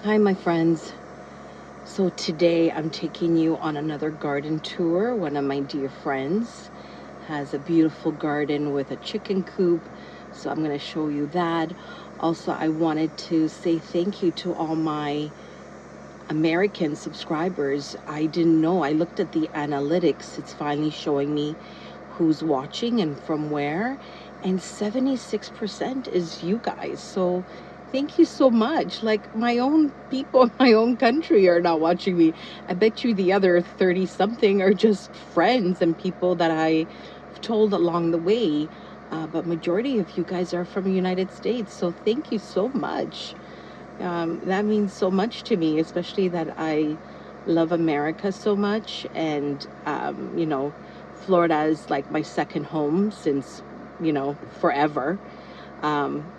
Hi, my friends. So today I'm taking you on another garden tour. One of my dear friends has a beautiful garden with a chicken coop. So I'm going to show you that. Also, I wanted to say thank you to all my American subscribers. I didn't know. I looked at the analytics. It's finally showing me who's watching and from where. And 76% is you guys. So thank you so much. Like, my own people in my own country are not watching me. I bet you the other 30 something are just friends and people that I've told along the way. But majority of you guys are from the United States. So thank you so much. That means so much to me, especially that I love America so much. And, Florida is like my second home since, forever.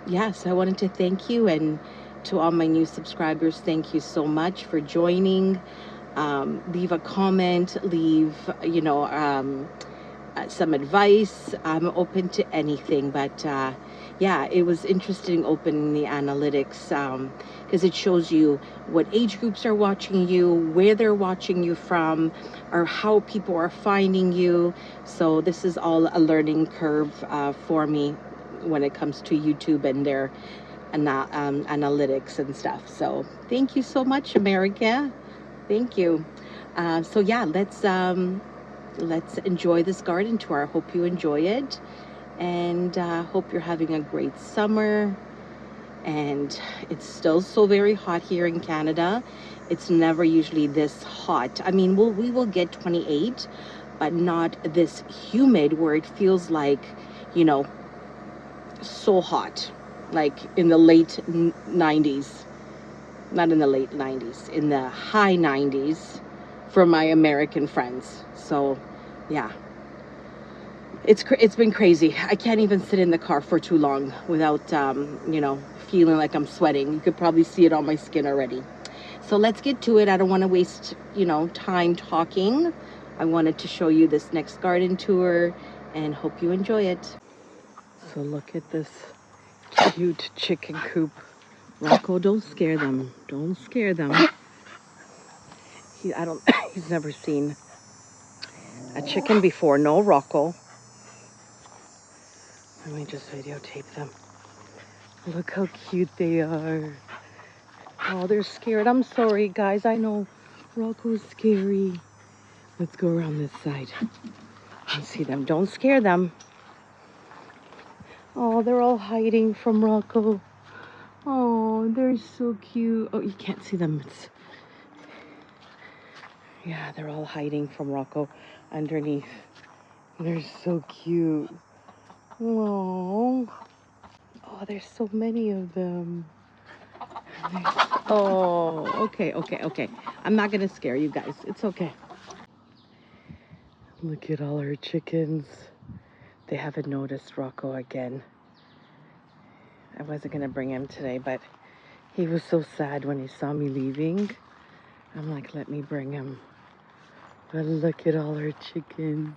Yes, I wanted to thank you. And to all my new subscribers, thank you so much for joining. Leave a comment, leave, some advice. I'm open to anything, but yeah, it was interesting opening the analytics because it shows you what age groups are watching you, where they're watching you from, or how people are finding you. So this is all a learning curve for me when it comes to YouTube and their analytics and stuff. So thank you so much, America. Thank you. So yeah, let's enjoy this garden tour. I hope you enjoy it, and hope you're having a great summer. And it's still so very hot here in Canada. It's never usually this hot. I mean, we will get 28, but not this humid where it feels like, you know, so hot, like in the late 90s. Not in the late 90s, in the high 90s for my American friends. So yeah, it's been crazy. I can't even sit in the car for too long without feeling like I'm sweating. You could probably see it on my skin already. So let's get to it. I don't want to waste time talking. I wanted to show you this next garden tour and hope you enjoy it. So look at this cute chicken coop. Rocco, don't scare them. Don't scare them. I don't. He's never seen a chicken before. No, Rocco. Let me just videotape them. Look how cute they are. Oh, they're scared. I'm sorry, guys. I know Rocco's scary. Let's go around this side and see them. Don't scare them. Oh, they're all hiding from Rocco. Oh, they're so cute. Oh, you can't see them. Yeah, they're all hiding from Rocco underneath. They're so cute. Oh, there's so many of them. Oh, okay. I'm not gonna scare you guys. It's okay. Look at all our chickens. They haven't noticed Rocco again. I wasn't gonna bring him today, but he was so sad when he saw me leaving. I'm like, let me bring him. But look at all our chickens.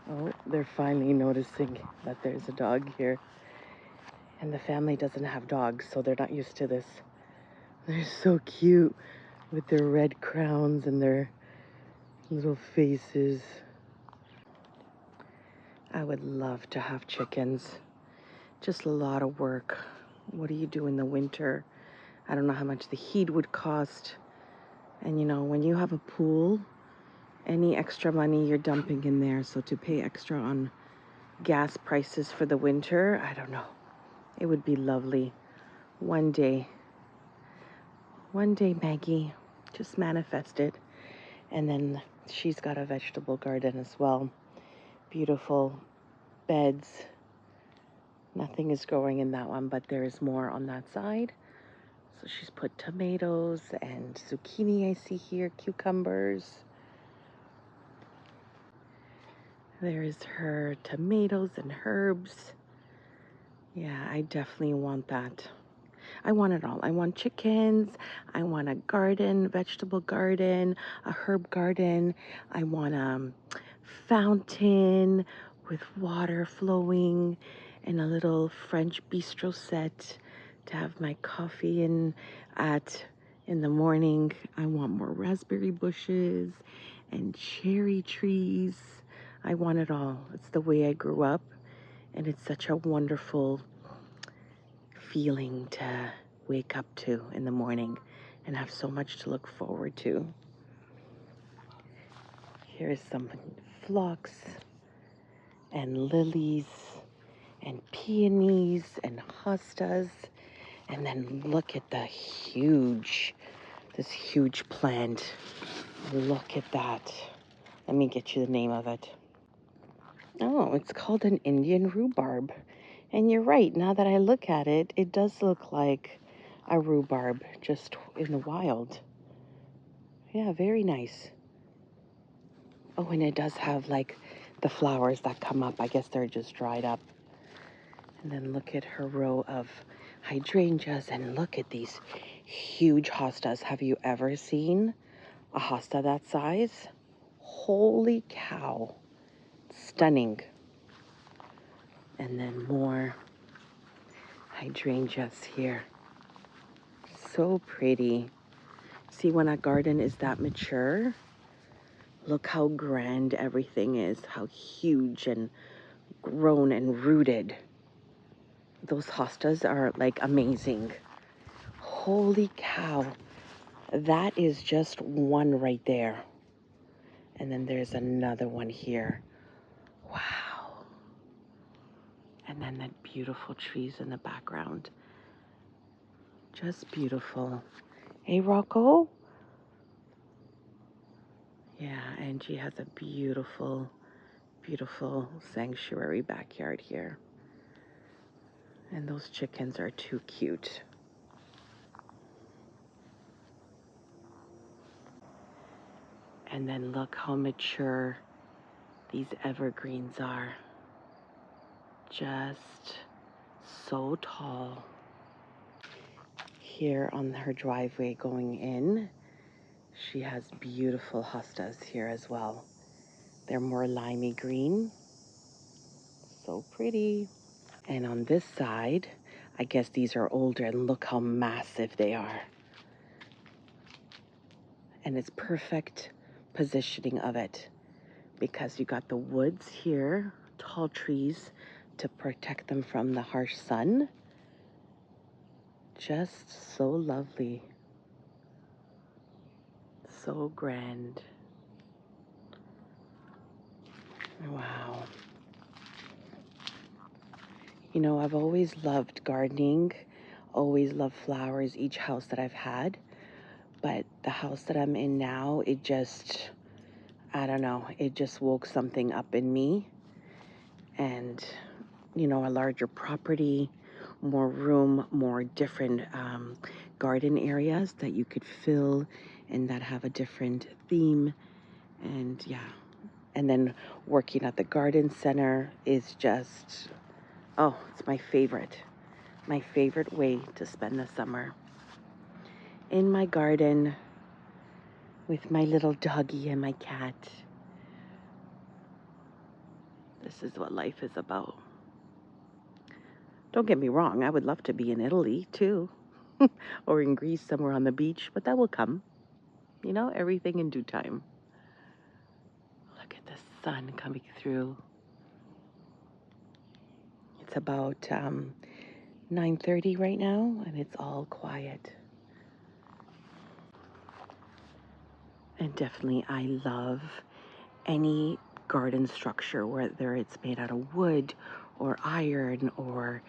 Oh, they're finally noticing that there's a dog here. And the family doesn't have dogs, so they're not used to this. They're so cute with their red crowns and their little faces. I would love to have chickens. Just a lot of work. What do you do in the winter? I don't know how much the heat would cost. And when you have a pool, any extra money you're dumping in there. So to pay extra on gas prices for the winter, I don't know. It would be lovely. One day, Maggie, just manifest it. And then she's got a vegetable garden as well. Beautiful beds. Nothing is growing in that one, but there is more on that side. So she's put tomatoes and zucchini, I see here, cucumbers. There's her tomatoes and herbs. Yeah, I definitely want that. I want it all. I want chickens. I want a garden, vegetable garden, a herb garden. I want a fountain with water flowing and a little French bistro set to have my coffee in at In the morning, I want more raspberry bushes and cherry trees. I want it all. It's the way I grew up, and it's such a wonderful feeling to wake up to in the morning and have so much to look forward to. Here's some phlox and lilies and peonies and hostas. And then look at this huge plant. Look at that. Let me get you the name of it. Oh, it's called an Indian rhubarb. And you're right, now that I look at it, it does look like a rhubarb just in the wild. Yeah, very nice. Oh, and it does have like the flowers that come up. I guess they're just dried up. And then look at her row of hydrangeas and look at these huge hostas. Have you ever seen a hosta that size? Holy cow. Stunning. And then more hydrangeas here. So pretty. See, when a garden is that mature, look how grand everything is, how huge and grown and rooted. Those hostas are like amazing. Holy cow. That is just one right there. And then there's another one here. Wow. And then the beautiful trees in the background. Just beautiful. Hey, Rocco? Yeah, Angie has a beautiful, beautiful sanctuary backyard here. And those chickens are too cute. And then look how mature these evergreens are. Just so tall. Here on her driveway going in, she has beautiful hostas here as well. They're more limey green. So pretty. And on this side, I guess these are older, and look how massive they are. And it's perfect positioning of it because you got the woods here, tall trees to protect them from the harsh sun. Just so lovely. So grand. Wow. You know, I've always loved gardening, always loved flowers, each house that I've had. But the house that I'm in now, it just, I don't know, it just woke something up in me. And, you know, a larger property, more room, more different garden areas that you could fill and that have a different theme. And yeah, and then working at the garden center is just, oh, it's my favorite way to spend the summer. In my garden with my little doggie and my cat. This is what life is about. Don't get me wrong, I would love to be in Italy too, or in Greece somewhere on the beach, but that will come. You know, everything in due time. Look at the sun coming through. It's about 9:30 right now, and it's all quiet. And definitely, I love any garden structure, whether it's made out of wood or iron or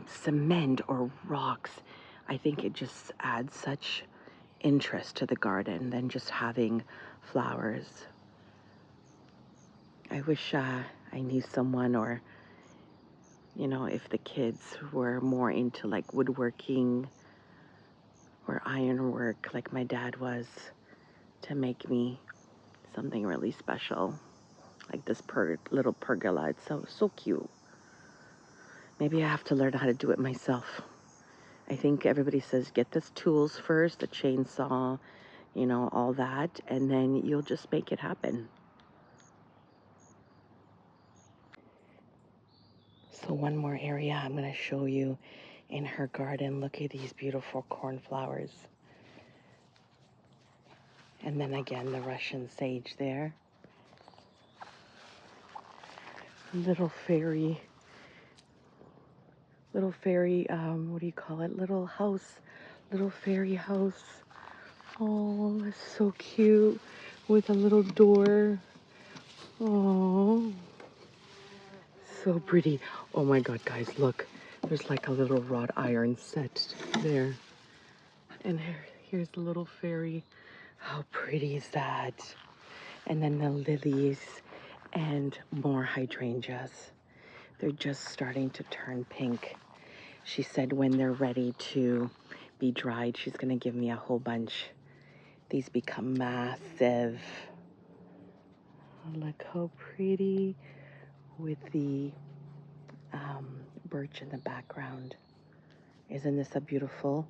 cement or rocks. I think it just adds such interest to the garden than just having flowers. I wish I knew someone, or, you know, if the kids were more into like woodworking or ironwork like my dad was, to make me something really special. Like this little pergola. It's so cute. Maybe I have to learn how to do it myself. I think everybody says get the tools first, the chainsaw, you know, all that, and then you'll just make it happen. So one more area I'm going to show you in her garden. Look at these beautiful cornflowers. And then again, the Russian sage there. Little fairy, what do you call it? Little fairy house. Oh, it's so cute with a little door. Oh, so pretty. Oh my God, guys, look. There's like a little wrought iron set there. And here's the little fairy. How pretty is that? And then the lilies and more hydrangeas. They're just starting to turn pink. She said when they're ready to be dried, she's gonna give me a whole bunch. These become massive. Look how pretty with the birch in the background. Isn't this a beautiful,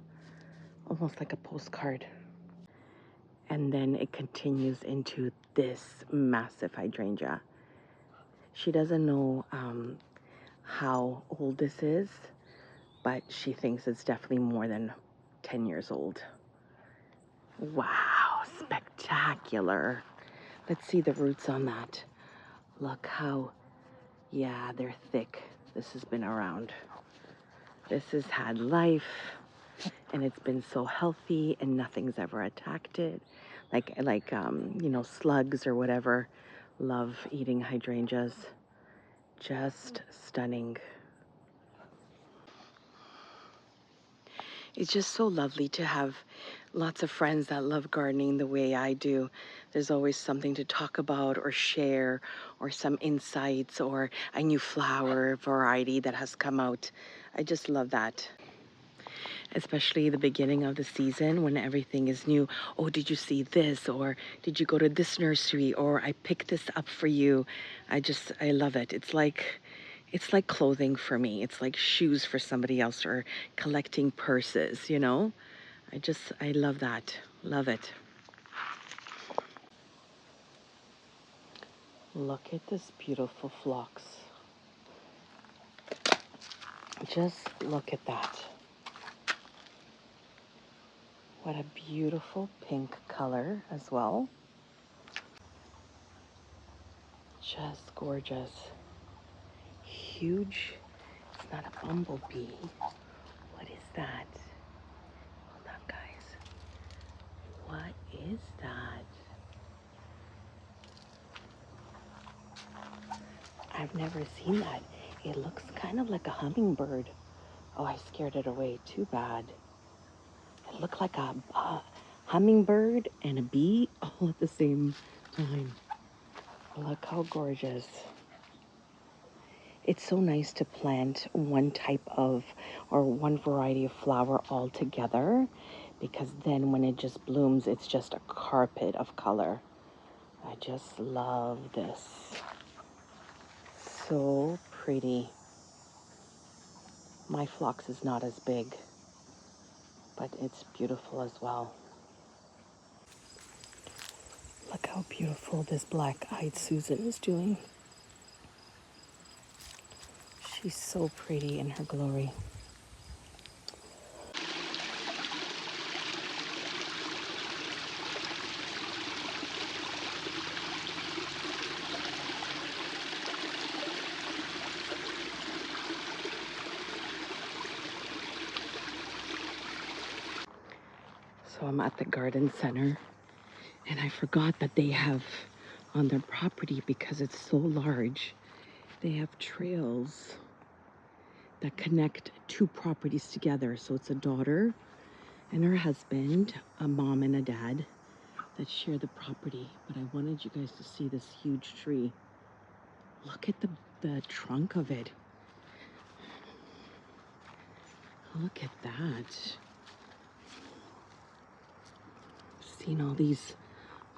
almost like a postcard? And then it continues into this massive hydrangea. She doesn't know how old this is, but she thinks it's definitely more than 10 years old. Wow, spectacular. Let's see the roots on that. Look how, yeah, they're thick. This has been around. This has had life, and it's been so healthy, and nothing's ever attacked it. Like slugs or whatever love eating hydrangeas. Just stunning. It's just so lovely to have lots of friends that love gardening the way I do. There's always something to talk about or share, or some insights, or a new flower variety that has come out. I just love that. Especially the beginning of the season when everything is new. Oh, did you see this? Or did you go to this nursery? Or I picked this up for you. I love it. It's like clothing for me. It's like shoes for somebody else, or collecting purses, you know? I love that. Love it. Look at this beautiful phlox. Just look at that. What a beautiful pink color as well. Just gorgeous. Huge. It's not a bumblebee. What is that? Hold on, guys. What is that? I've never seen that. It looks kind of like a hummingbird. Oh, I scared it away. Too bad. It looked like a hummingbird and a bee all at the same time. Look how gorgeous. It's so nice to plant one type of or one variety of flower all together, because then when it just blooms, it's just a carpet of color. I just love this. So pretty. My phlox is not as big, but it's beautiful as well. Look how beautiful this black-eyed Susan is doing. She's so pretty in her glory. So I'm at the garden center, and I forgot that they have on their property, because it's so large, they have trails that connect two properties together. So it's a daughter and her husband, a mom and a dad, that share the property. But I wanted you guys to see this huge tree. Look at the trunk of it. Look at that. Seeing all these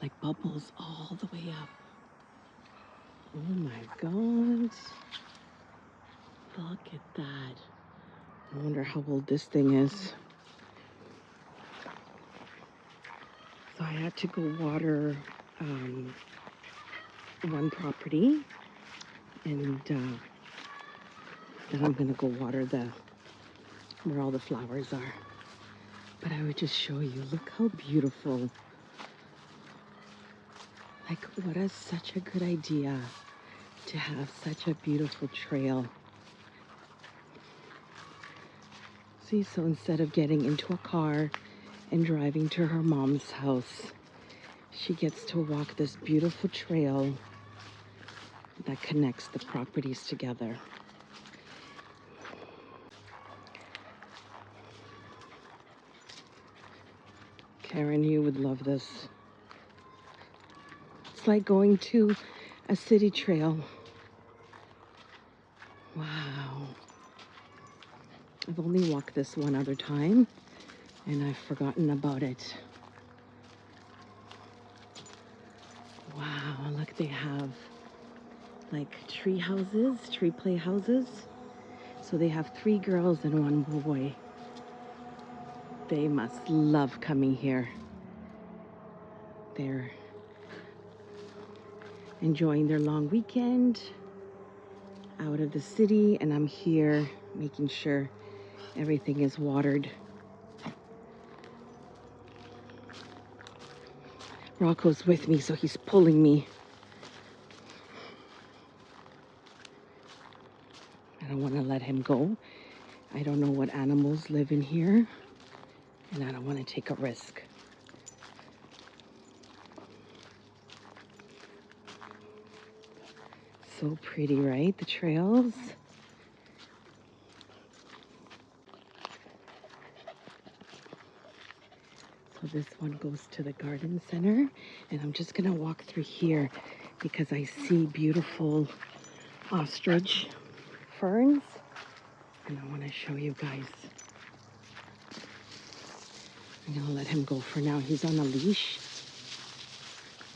like bubbles all the way up. Oh my God. Look at that. I wonder how old this thing is. So I had to go water one property, and then I'm gonna go water where all the flowers are. But I would just show you, look how beautiful Like, what is such a good idea to have such a beautiful trail. See, so instead of getting into a car and driving to her mom's house, she gets to walk this beautiful trail that connects the properties together. Karen, you would love this. It's like going to a city trail. Wow. I've only walked this one other time and I've forgotten about it. Wow, look, they have like tree houses, tree play houses. So they have 3 girls and 1 boy. They must love coming here. They're enjoying their long weekend out of the city, and I'm here making sure everything is watered. Rocco's with me, so he's pulling me. I don't want to let him go. I don't know what animals live in here, and I don't want to take a risk. So pretty, right? The trails. So this one goes to the garden center, and I'm just gonna walk through here because I see beautiful ostrich ferns, and I want to show you guys. I'm gonna let him go for now. He's on a leash.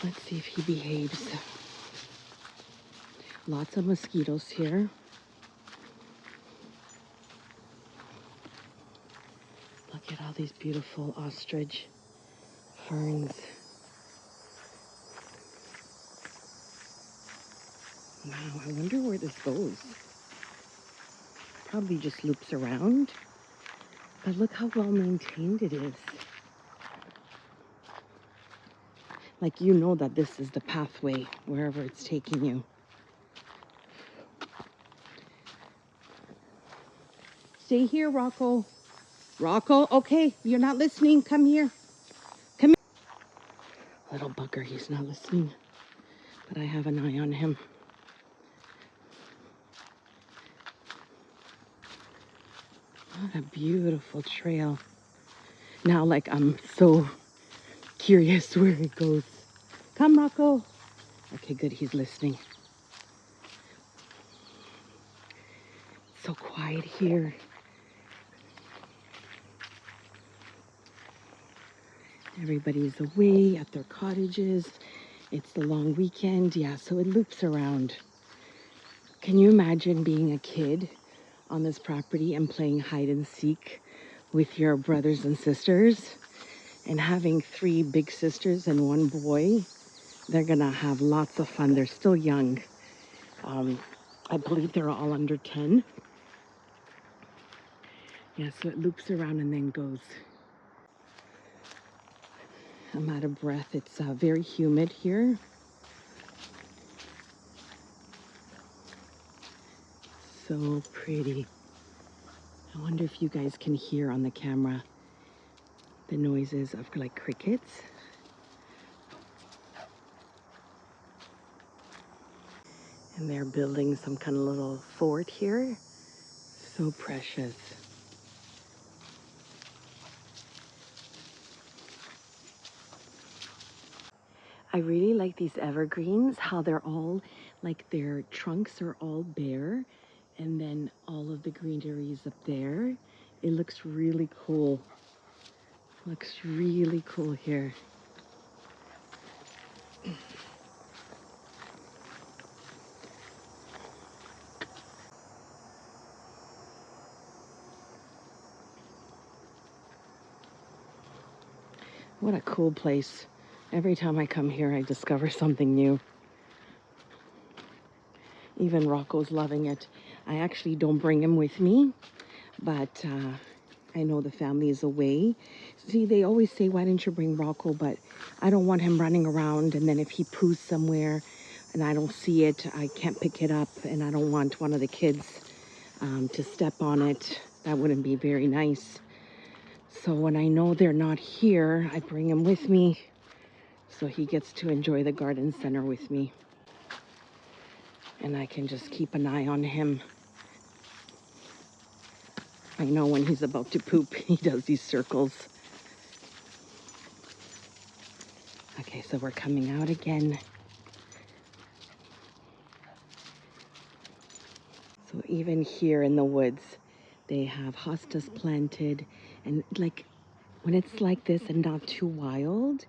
Let's see if he behaves. Lots of mosquitoes here. Look at all these beautiful ostrich ferns. Wow, I wonder where this goes. Probably just loops around. But look how well maintained it is. Like, you know that this is the pathway wherever it's taking you. Stay here, Rocco. Rocco, okay, you're not listening. Come here. Come here. Little bugger, he's not listening. But I have an eye on him. What a beautiful trail. Now, like, I'm so curious where it goes. Come, Rocco. Okay, good, he's listening. So quiet here. Everybody's away at their cottages. It's the long weekend. Yeah, so it loops around. Can you imagine being a kid on this property and playing hide and seek with your brothers and sisters and having 3 big sisters and 1 boy? They're gonna have lots of fun. They're still young. I believe they're all under 10. Yeah, so it loops around and then goes. I'm out of breath. It's very humid here. So pretty. I wonder if you guys can hear on the camera the noises of like crickets. And they're building some kind of little fort here. So precious. I really like these evergreens, how they're all, like their trunks are all bare, and then all of the greenery is up there. It looks really cool. Looks really cool here. What a cool place. Every time I come here, I discover something new. Even Rocco's loving it. I actually don't bring him with me, but I know the family is away. See, they always say, why didn't you bring Rocco? But I don't want him running around, and then if he poos somewhere and I don't see it, I can't pick it up, and I don't want one of the kids to step on it. That wouldn't be very nice. So when I know they're not here, I bring him with me so he gets to enjoy the garden center with me. And I can just keep an eye on him. I know when he's about to poop, he does these circles. Okay, so we're coming out again. So even here in the woods, they have hostas planted, and like when it's like this and not too wild,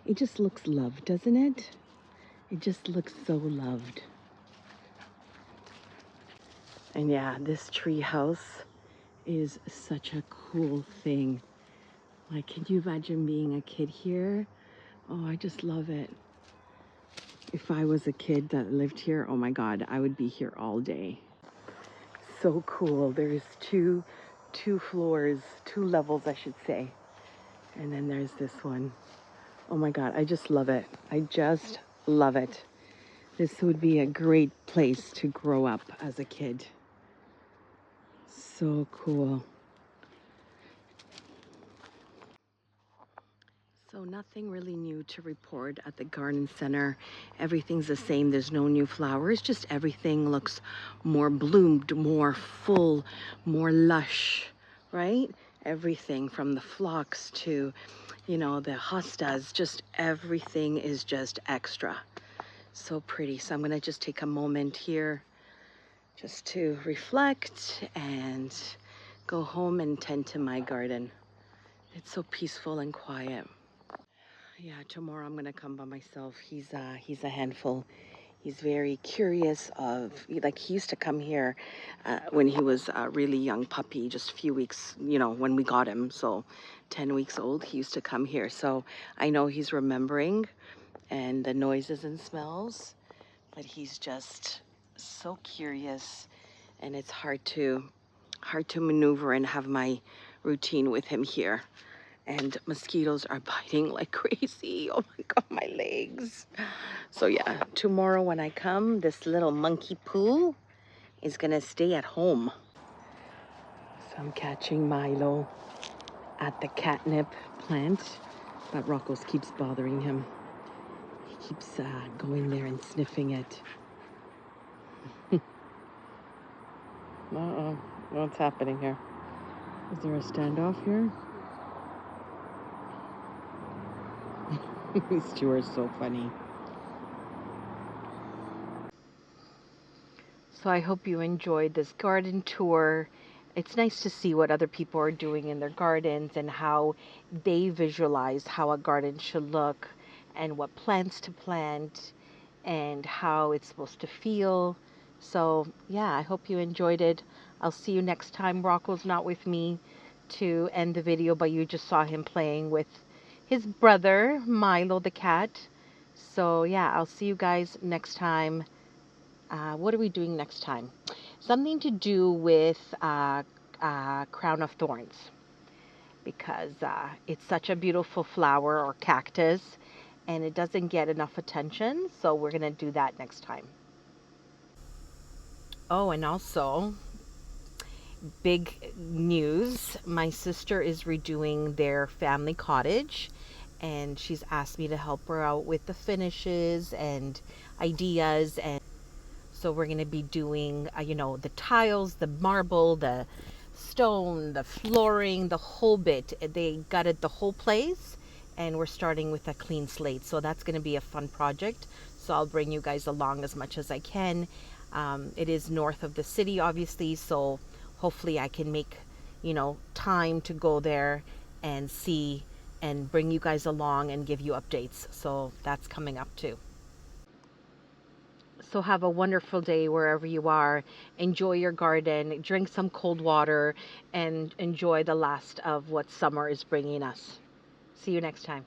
it just looks loved, doesn't it? It just looks so loved. And yeah, this tree house is such a cool thing. Like, can you imagine being a kid here? Oh, I just love it. If I was a kid that lived here, oh my God, I would be here all day. So cool. There's two floors, 2 levels, I should say. And then there's this one. Oh my God, I just love it. I just love it. This would be a great place to grow up as a kid. So cool. So nothing really new to report at the garden center. Everything's the same. There's no new flowers, just everything looks more bloomed, more full, more lush, right? Everything from the phlox to, you know, the hostas, just everything is just extra. So pretty. So I'm gonna just take a moment here just to reflect and go home and tend to my garden. It's so peaceful and quiet. Yeah, tomorrow I'm gonna come by myself. He's a handful. He's very curious like he used to come here when he was a really young puppy, just a few weeks, you know, when we got him. So 10 weeks old, he used to come here. So I know he's remembering and the noises and smells, but he's just so curious, and it's hard to maneuver and have my routine with him here. And mosquitoes are biting like crazy. Oh my God, my legs. So yeah, tomorrow when I come, this little monkey poo is gonna stay at home. So I'm catching Milo at the catnip plant, but Rocco's keeps bothering him. He keeps going there and sniffing it. Uh-oh, what's happening here? Is there a standoff here? These two are so funny. So I hope you enjoyed this garden tour. It's nice to see what other people are doing in their gardens and how they visualize how a garden should look and what plants to plant and how it's supposed to feel. So yeah, I hope you enjoyed it. I'll see you next time. Rocco's not with me to end the video, but you just saw him playing with his brother, Milo the cat. So yeah, I'll see you guys next time. What are we doing next time? Something to do with crown of thorns, because it's such a beautiful flower or cactus and it doesn't get enough attention. So we're going to do that next time. Oh, and also, big news, my sister is redoing their family cottage, and she's asked me to help her out with the finishes and ideas. And so we're going to be doing, you know, the tiles, the marble, the stone, the flooring, the whole bit. They gutted the whole place, and we're starting with a clean slate. So that's going to be a fun project. So I'll bring you guys along as much as I can. It is north of the city, obviously, so hopefully I can make, you know, time to go there and see and bring you guys along and give you updates. So that's coming up too. So have a wonderful day wherever you are. Enjoy your garden, drink some cold water, and enjoy the last of what summer is bringing us. See you next time.